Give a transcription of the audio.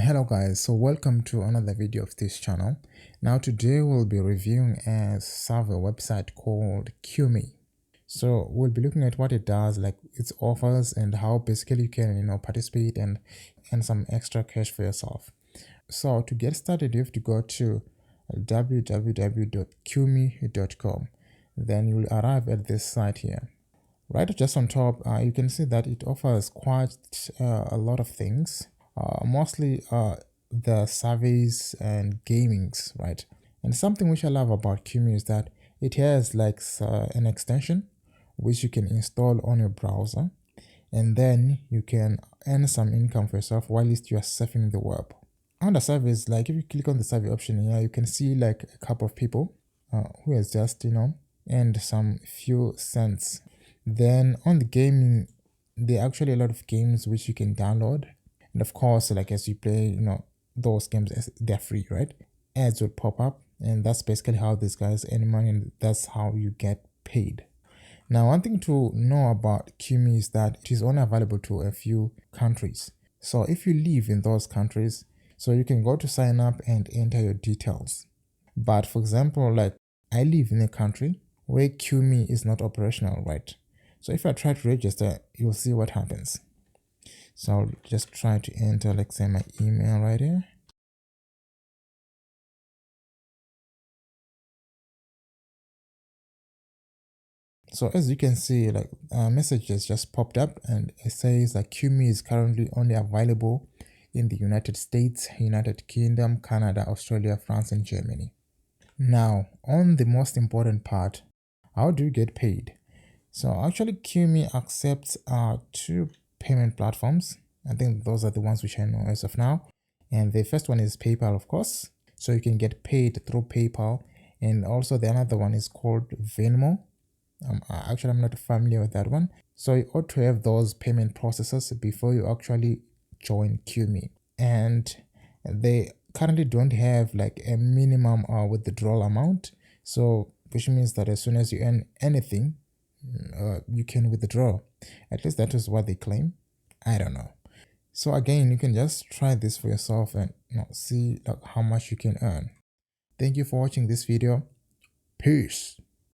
Hello guys, so welcome to another video of this channel. Now today we'll be reviewing a survey website called Qmee. So we'll be looking at what it does, like its offers, and how basically you can participate and some extra cash for yourself. So to get started, you have to go to www.qmee.com. Then you'll arrive at this site here. Right just on top, you can see that it offers quite a lot of things. Mostly the surveys and gamings, right? And something which I love about Qmee is that it has like an extension which you can install on your browser, and then you can earn some income for yourself while you are surfing the web. Under surveys, like if you click on the survey option here, you can see like a couple of people who has just earned some few cents. Then on the gaming, there are actually a lot of games which you can download. And of course, like as you play, those games, they're free, right? Ads will pop up, and that's basically how these guys earn money, and that's how you get paid. Now, one thing to know about Qmee is that it is only available to a few countries. So if you live in those countries, so you can go to sign up and enter your details. But for example, like I live in a country where Qmee is not operational, right? So if I try to register, you'll see what happens. So I'll just try to enter, like say, my email right here. So as you can see, like a message has just popped up, and it says that Qmee is currently only available in the United States, United Kingdom, Canada, Australia, France, and Germany. Now, on the most important part, how do you get paid? So actually, Qmee accepts two payment platforms. I think those are the ones which I know as of now. And the first one is PayPal, of course. So you can get paid through PayPal. And also the another one is called Venmo. Actually, I'm not familiar with that one. So you ought to have those payment processes before you actually join Qmee. And they currently don't have like a minimum withdrawal amount. So which means that as soon as you earn anything, you can withdraw. At least that is what they claim. I don't know. So again, you can just try this for yourself and see like how much you can earn. Thank you for watching this video. Peace.